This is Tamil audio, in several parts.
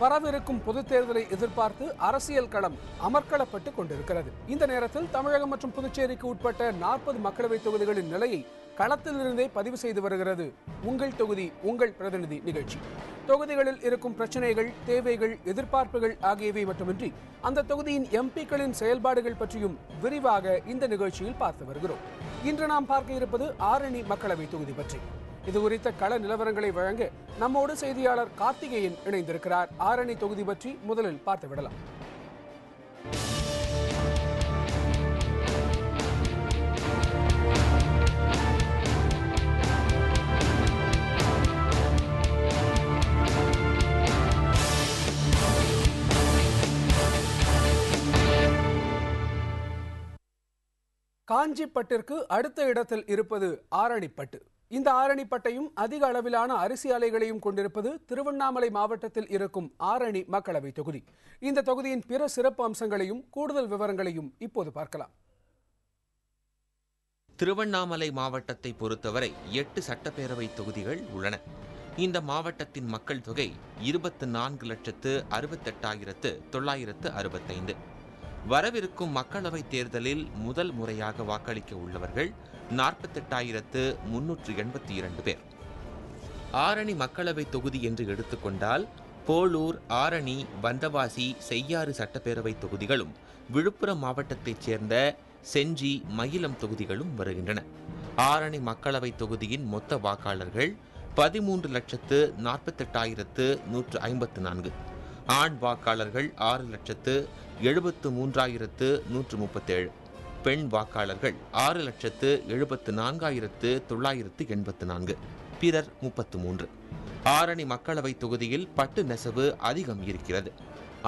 வரவிருக்கும் பொதுத் தேர்தலை எதிர்பார்த்து அரசியல் களம் அமர்க்களப்பட்டு கொண்டிருக்கிறது. இந்த நேரத்தில் தமிழகம் மற்றும் புதுச்சேரிக்கு உட்பட்ட 40 மக்களவைத் தொகுதிகளின் நிலையை களத்திலிருந்தே பதிவு செய்து வருகிறது உங்கள் தொகுதி உங்கள் பிரதிநிதி நிகழ்ச்சி. தொகுதிகளில் இருக்கும் பிரச்சனைகள், தேவைகள், எதிர்பார்ப்புகள் ஆகியவை மட்டுமின்றி அந்த தொகுதியின் எம்பிக்களின் செயல்பாடுகள் பற்றியும் விரிவாக இந்த நிகழ்ச்சியில் பார்த்து வருகிறோம். இன்று நாம் பார்க்க இருப்பது ஆரணி மக்களவை தொகுதி பற்றி. இது குறித்த கள நிலவரங்களை வழங்க நம்மோடு செய்தியாளர் கார்த்திகேயன் இணைந்திருக்கிறார். ஆரணி தொகுதி பற்றி முதலில் பார்த்து விடலாம். காஞ்சிப்பட்டிற்கு அடுத்த இடத்தில் இருப்பது ஆரணிப்பட்டு. இந்த ஆரணிப்பட்டையும் அதிக அளவிலான அரிசி ஆலைகளையும் கொண்டிருப்பது திருவண்ணாமலை மாவட்டத்தில் இருக்கும் ஆரணி மக்களவை தொகுதி. இந்த தொகுதியின் பிற சிறப்பு அம்சங்களையும் கூடுதல் விவரங்களையும் இப்போது பார்க்கலாம். திருவண்ணாமலை மாவட்டத்தை பொறுத்தவரை 8 சட்டப்பேரவை தொகுதிகள் உள்ளன. இந்த மாவட்டத்தின் மக்கள் தொகை 24,68,965. வரவிருக்கும் மக்களவைத் தேர்தலில் முதல் முறையாக வாக்களிக்க உள்ளவர்கள் 48,382 பேர். ஆரணி மக்களவை தொகுதி என்று எடுத்துக்கொண்டால் போளூர், ஆரணி, வந்தவாசி, செய்யாறு சட்டப்பேரவை தொகுதிகளும் விழுப்புரம் மாவட்டத்தைச் சேர்ந்த செஞ்சி, மயிலம் தொகுதிகளும் வருகின்றன. ஆரணி மக்களவை தொகுதியின் மொத்த வாக்காளர்கள் 13,48,154. ஆண் வாக்காளர்கள் 6,73,137. பெண் வாக்காளர்கள் 6,74,984. பிறர் 33. ஆரணி மக்களவை தொகுதியில் பட்டு நெசவு அதிகம் இருக்கிறது.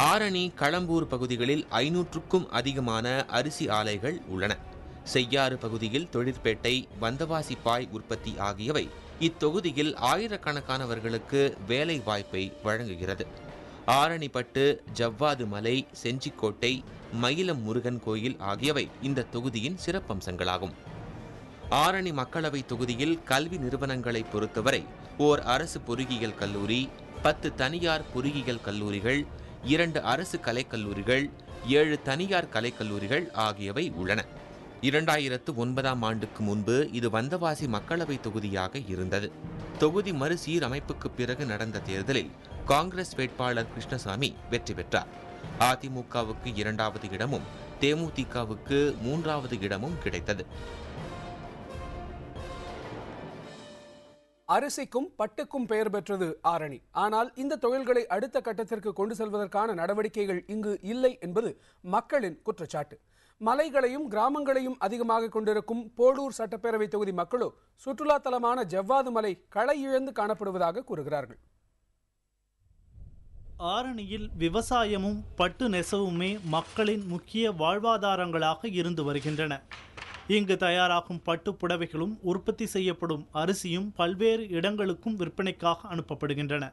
ஆரணி, களம்பூர் பகுதிகளில் 500க்கும் அதிகமான அரிசி ஆலைகள் உள்ளன. செய்யாறு பகுதியில் தொழிற்பேட்டை, வந்தவாசி பாய் உற்பத்தி ஆகியவை இத்தொகுதியில் ஆயிரக்கணக்கானவர்களுக்கு வேலை வாய்ப்பை வழங்குகிறது. ஆரணிப்பட்டு, ஜவ்வாது மலை, செஞ்சிக்கோட்டை, மயிலம் முருகன் கோயில் ஆகியவை இந்த தொகுதியின் சிறப்பம்சங்களாகும். ஆரணி மக்களவை தொகுதியில் கல்வி நிறுவனங்களை பொறுத்தவரை ஓர் அரசு பொறியியல் கல்லூரி, 10 தனியார் பொறியியல் கல்லூரிகள், 2 அரசு கலைக்கல்லூரிகள், 7 தனியார் கலைக்கல்லூரிகள் ஆகியவை உள்ளன. 2009ஆம் ஆண்டுக்கு முன்பு இது வந்தவாசி மக்களவை தொகுதியாக இருந்தது. தொகுதி மறுசீரமைப்புக்கு பிறகு நடந்த தேர்தலில் காங்கிரஸ் வேட்பாளர் கிருஷ்ணசாமி வெற்றி பெற்றார். அதிமுகவுக்கு 2வது இடமும் தேமுதிகவுக்கு 3வது இடமும் கிடைத்தது. அரிசிக்கும் பட்டுக்கும் பெயர் பெற்றது ஆரணி. ஆனால் இந்த தொழில்களை அடுத்த கட்டத்திற்கு கொண்டு செல்வதற்கான நடவடிக்கைகள் இங்கு இல்லை என்பது மக்களின் குற்றச்சாட்டு. மலைகளையும் கிராமங்களையும் அதிகமாக கொண்டிருக்கும் போளூர் சட்டப்பேரவை தொகுதி மக்களோ சுற்றுலா தலமான ஜவ்வாது மலை களை இழந்து காணப்படுவதாக கூறுகிறார்கள். ஆரணியில் விவசாயமும் பட்டு நெசவுமே மக்களின் முக்கிய வாழ்வாதாரங்களாக இருந்து வருகின்றன. இங்கு தயாராகும் பட்டு புடவைகளும் உற்பத்தி செய்யப்படும் அரிசியும் பல்வேறு இடங்களுக்கும் விற்பனைக்காக அனுப்பப்படுகின்றன.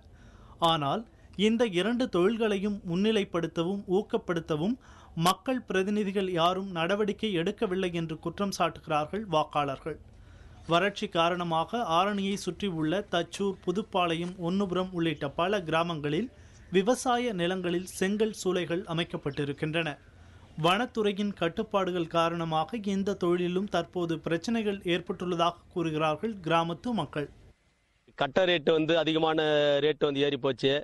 ஆனால் இந்த 2 தொழில்களையும் முன்னிலைப்படுத்தவும் ஊக்கப்படுத்தவும் மக்கள் பிரதிநிதிகள் யாரும் நடவடிக்கை எடுக்கவில்லை என்று குற்றம் சாட்டுகிறார்கள் வாக்காளர்கள். வறட்சி காரணமாக ஆரணியை சுற்றியுள்ள தச்சூர், புதுப்பாளையம், ஒன்னுபுரம் உள்ளிட்ட பல கிராமங்களில் விவசாய நிலங்களில் செங்கல் சூளைகள் அமைக்கப்பட்டிருக்கின்றன. வனத்துறையின் கட்டுப்பாடுகள் காரணமாக இந்த தொழிலிலும் தற்போது பிரச்சனைகள் ஏற்பட்டுள்ளதாக கூறுகிறார்கள் கிராமத்து மக்கள். கட்ட ரேட்டு அதிகமான ரேட்டு ஏறி போச்சு.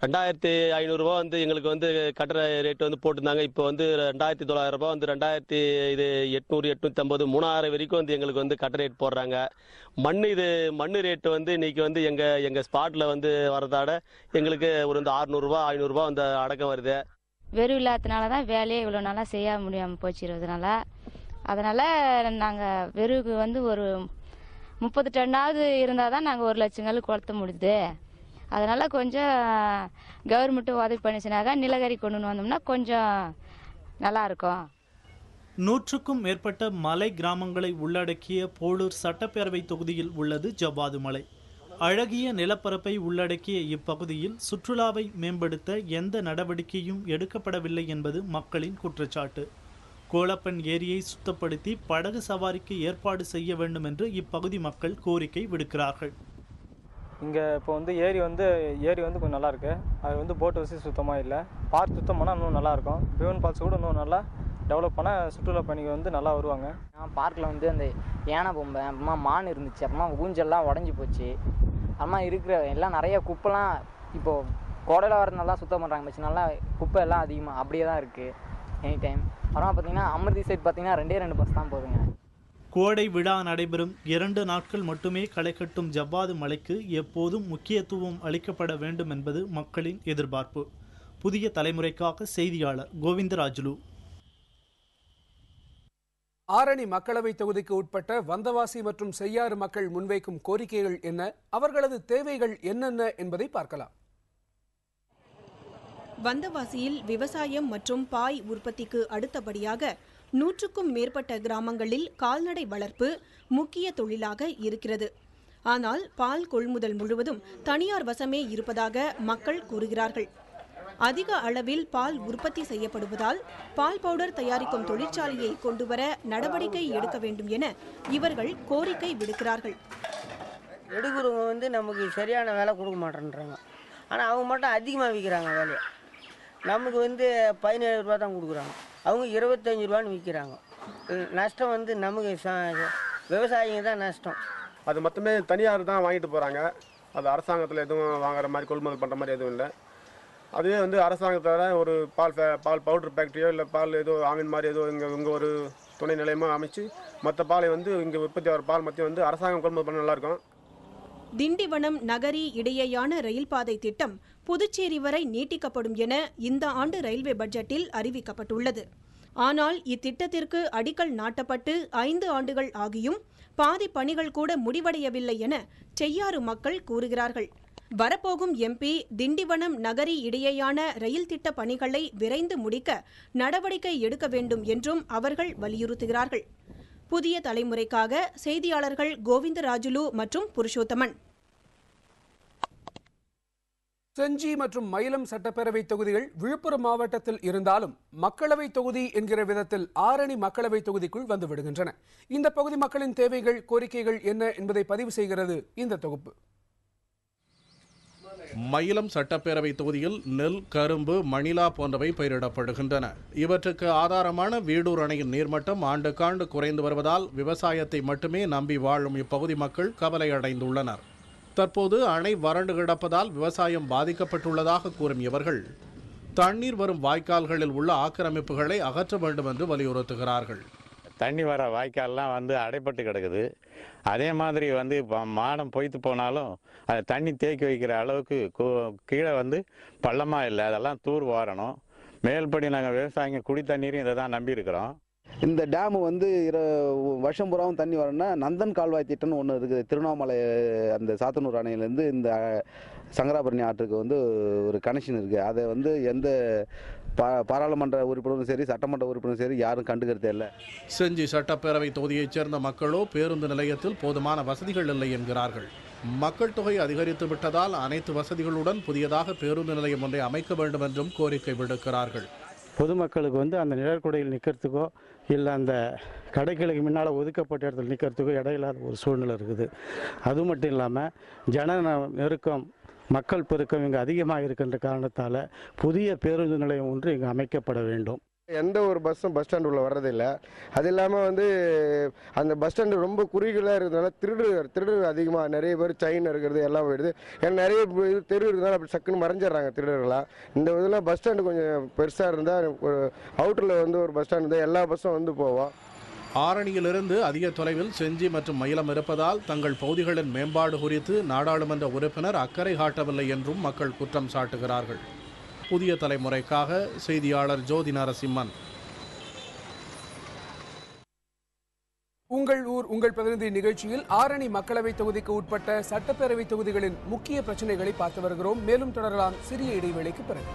2,500 ரூபா எங்களுக்கு கட்டுற ரேட்டு போட்டிருந்தாங்க. இப்போ 2,900 ரூபா 2,800, 850, 3,000 வரைக்கும் எங்களுக்கு கட்ட ரேட் போடுறாங்க. மண்ணு ரேட்டு இன்னைக்கு எங்க ஸ்பாட்ல வரதாட எங்களுக்கு ஒரு 600 ரூபா 500 ரூபா அடக்கம் வருது. வெறும் இல்லாதனால தான் வேலையே இவ்வளோ நாளாக செய்ய முடியாமல் போச்சு 20 நாளாக. அதனால் நாங்கள் வெறுவுக்கு ஒரு 30 டன்னாவது இருந்தால் தான் நாங்கள் 1 லட்சம் கல் கொளுத்த முடியுது. அதனால் கொஞ்சம் கவர்மெண்ட்டும் உதவி பண்ணிச்சுனாக்கா நிலக்கரி கொண்டு வந்தோம்னா கொஞ்சம் நல்லாயிருக்கும். 100க்கும் மேற்பட்ட மலை கிராமங்களை உள்ளடக்கிய போளூர் சட்டப்பேரவை தொகுதியில் உள்ளது ஜவ்வாது மலை. அழகிய நிலப்பரப்பை உள்ளடக்கிய இப்பகுதியில் சுற்றுலாவை மேம்படுத்த எந்த நடவடிக்கையும் எடுக்கப்படவில்லை என்பது மக்களின் குற்றச்சாட்டு. கோலப்பன் ஏரியை சுத்தப்படுத்தி படகு சவாரிக்கு ஏற்பாடு செய்ய வேண்டும் என்று இப்பகுதி மக்கள் கோரிக்கை விடுக்கிறார்கள். இங்கே இப்போ வந்து ஏரி வந்து கொஞ்சம் நல்லாயிருக்கு. அது வந்து போட்டு வசதி சுத்தமாக இல்லை. பார்க் சுத்தம் பண்ணால் இன்னும் நல்லாயிருக்கும். பியூன் ஃபால்ஸ் கூட இன்னும் நல்லா டெவலப் பண்ணால் சுற்றுலா பயணிகள் வந்து நல்லா வருவாங்க. பார்க்கில் வந்து அந்த யானை பொம்மை, அப்புறமா மான் இருந்துச்சு, அப்புறமா ஊஞ்சல்லாம் உடஞ்சி போச்சு. அப்புறமா இருக்கிற எல்லாம் நிறைய குப்பைலாம் இப்போது கோடையில் வரதுனால சுத்தம் பண்ணுறாங்க. மிச்சம் நல்லா குப்பை எல்லாம் அதிகமாக அப்படியே தான் இருக்குது எனி டைம். அப்புறமா பார்த்தீங்கன்னா அமிர்தி சைட் பார்த்தீங்கன்னா 2 பஸ் தான் போகுதுங்க. கோடை விழா நடைபெறும் 2 நாட்கள் மட்டுமே களை கட்டும் ஜவ்வாது மலைக்கு எப்போதும் முக்கியத்துவம் அளிக்கப்பட வேண்டும் என்பது மக்களின் எதிர்பார்ப்பு. புதிய தலைமுறைக்காக செய்தியாளர் கோவிந்தராஜுலு. ஆரணி மக்களவை தொகுதிக்கு உட்பட்ட வந்தவாசி மற்றும் செய்யாறு மக்கள் முன்வைக்கும் கோரிக்கைகள் என்ன, அவர்களது தேவைகள் என்னென்ன என்பதை பார்க்கலாம். வந்தவாசியில் விவசாயம் மற்றும் பாய் உற்பத்திக்கு அடுத்தபடியாக 100க்கும் மேற்பட்ட கிராமங்களில் கால்நடை வளர்ப்பு முக்கிய தொழிலாக இருக்கிறது. ஆனால் பால் கொள்முதல் முழுவதும் தனியார் வசமே இருப்பதாக மக்கள் கூறுகிறார்கள். அதிக அளவில் பால் உற்பத்தி செய்யப்படுவதால் பால் பவுடர் தயாரிக்கும் தொழிற்சாலையை கொண்டுவர நடவடிக்கை எடுக்க வேண்டும் என இவர்கள் கோரிக்கை விடுக்கிறார்கள். எடுக்கிறவங்க வந்து நமக்கு சரியான வேலை கொடுக்க மாட்டேன்றாங்க. ஆனால் அவங்க மட்டும் அதிகமாக விற்கிறாங்க வேலையை. நமக்கு வந்து 17 ரூபா தான் கொடுக்குறாங்க, அவங்க 25 ரூபான்னு விற்கிறாங்க. நஷ்டம் வந்து நமக்கு விவசாயிங்க தான் நஷ்டம். அது மொத்தமே தனியார் தான் வாங்கிட்டு போகிறாங்க. அது அரசாங்கத்தில் எதுவும் வாங்குற மாதிரி கொள்முதல் பண்ணுற மாதிரி எதுவும் இல்லை. அதுவே வந்து அரசாங்கத்தால் ஒரு பால் பவுடர் ஃபேக்ட்ரியோ இல்லை பால் ஏதோ ஆவின் மாதிரி ஏதோ இங்கே ஒரு துணை நிலையமோ அமைச்சு மற்ற பாலை வந்து இங்கே உற்பத்தி ஆகிற பால் மத்திய வந்து அரசாங்கம் கொள்முதல் பண்ண நல்லாயிருக்கும். திண்டிவனம் நகரி இடையேயான ரயில் பாதை திட்டம் புதுச்சேரி வரை நீட்டிக்கப்படும் என இந்த ஆண்டு ரயில்வே பட்ஜெட்டில் அறிவிக்கப்பட்டுள்ளது. ஆனால் இத்திட்டத்திற்கு அடிக்கல் நாட்டப்பட்டு 5 ஆண்டுகள் ஆகியும் பாதி பணிகள் கூட முடிவடையவில்லை என செய்யாறு மக்கள் கூறுகிறார்கள். வரப்போகும் எம்பி திண்டிவனம் நகரி இடையேயான ரயில் திட்ட பணிகளை விரைந்து முடிக்க நடவடிக்கை எடுக்க வேண்டும் என்றும் அவர்கள் வலியுறுத்துகிறார்கள். புதிய தலைமுறைக்காக செய்தியாளர்கள் கோவிந்தராஜுலு மற்றும் புருஷோத்தமன். செஞ்சி மற்றும் மயிலம் சட்டப்பேரவை தொகுதிகள் விழுப்புரம் மாவட்டத்தில் இருந்தாலும் மக்களவை தொகுதி என்கிற விதத்தில் ஆரணி மக்களவை தொகுதிக்குள் வந்துவிடுகின்றன. இந்த பகுதி மக்களின் தேவைகள், கோரிக்கைகள் என்ன என்பதை பதிவு செய்கிறது இந்த தொகுப்பு. மயிலம் சட்டப்பேரவை தொகுதியில் நெல், கரும்பு, மணிலா போன்றவை பயிரிடப்படுகின்றன. இவற்றுக்கு ஆதாரமான வீடூர் அணையின் நீர்மட்டம் ஆண்டுக்காண்டு குறைந்து வருவதால் விவசாயத்தை மட்டுமே நம்பி வாழும் இப்பகுதி மக்கள் கவலை அடைந்துள்ளனர். தற்போது அணை வறண்டு கிடப்பதால் விவசாயம் பாதிக்கப்பட்டுள்ளதாக கூறும் இவர்கள் தண்ணீர் வரும் வாய்க்கால்களில் உள்ள ஆக்கிரமிப்புகளை அகற்ற வேண்டும் என்று வலியுறுத்துகிறார்கள். தண்ணி வர வாய்க்கால்லாம் வந்து அடைப்பட்டு கிடக்குது. அதே மாதிரி வந்து மாடம் பொய்த்து போனாலும் அது தண்ணி தேக்கி வைக்கிற அளவுக்கு கீழே வந்து பள்ளமாக இல்லை. அதெல்லாம் தூர் வாரணும். மேல்படி நாங்கள் விவசாயிங்க குடி தண்ணீரும் இதை தான் நம்பி இருக்கிறோம். இந்த டேமு வந்து வருஷம் பூராவும் தண்ணி வரணும்னா நந்தன் கால்வாய் திட்டம்னு ஒன்று இருக்குது. திருவண்ணாமலை அந்த சாத்தனூர் அணையிலேருந்து இந்த சங்கராபரணி ஆற்றுக்கு வந்து ஒரு கனெக்ஷன் இருக்குது. அதை வந்து எந்த பாராளுமன்ற உறுப்பினரும் சரி, சட்டமன்ற உறுப்பினரும் சரி, யாரும் கண்டுக்கிறதே இல்லை. செஞ்சி சட்டப்பேரவை தொகுதியைச் சேர்ந்த மக்களோ பேருந்து நிலையத்தில் போதுமான வசதிகள் இல்லை என்கிறார்கள். மக்கள் தொகை அதிகரித்து விட்டதால் அனைத்து வசதிகளுடன் புதியதாக பேருந்து நிலையம் ஒன்றை அமைக்க வேண்டும் என்றும் கோரிக்கை விடுக்கிறார்கள். பொதுமக்களுக்கு வந்து அந்த நிழற்குடையில் நிற்கிறதுக்கோ இல்லை அந்த கடைகளுக்கு முன்னால் ஒதுக்கப்பட்ட இடத்துல நிற்கிறதுக்கோ இடையில்லாத ஒரு சூழ்நிலை இருக்குது. அது மட்டும் இல்லாமல் ஜன நெருக்கம், மக்கள் பெருக்கம் இங்கே அதிகமாக இருக்கின்ற காரணத்தால் புதிய பேருந்து நிலையம் ஒன்று இங்கே அமைக்கப்பட வேண்டும். எந்த ஒரு பஸ்ஸும் பஸ் ஸ்டாண்டு உள்ள வர்றதில்லை. அது இல்லாமல் வந்து அந்த பஸ் ஸ்டாண்டு ரொம்ப குறுகலாக இருக்கிறதுனால திருடு அதிகமாக நிறைய பேர் செயின் இருக்கிறது எல்லாம் போயிடுது. ஏன்னா நிறைய தெரு இருக்கிறதுனால அப்படி சக்குன்னு மறைஞ்சிட்றாங்க திருடர்களாக. இந்த இதில் பஸ் ஸ்டாண்டு கொஞ்சம் பெருசாக இருந்தால் ஒரு அவுட்டரில் வந்து ஒரு பஸ் ஸ்டாண்டு இருந்தால் எல்லா பஸ்ஸும் வந்து போவோம். ஆரணியிலிருந்து அதிக தொலைவில் செஞ்சி மற்றும் மயிலம் இருப்பதால் தங்கள் பகுதிகளின் மேம்பாடு குறித்து நாடாளுமன்ற உறுப்பினர் அக்கறை காட்டவில்லை என்றும் மக்கள் குற்றம் சாட்டுகிறார்கள். புதிய தலைமுறைக்காக செய்தியாளர் ஜோதி நரசிம்மன். உங்கள் ஊர் உங்கள் பிரதிநிதி நிகழ்ச்சியில் ஆரணி மக்களவை தொகுதிக்கு உட்பட்ட சட்டப்பேரவை தொகுதிகளின் முக்கிய பிரச்சனைகளை பார்த்து வருகிறோம். மேலும் தொடரலாம் சிறிய இடைவேளைக்கு பிறகு.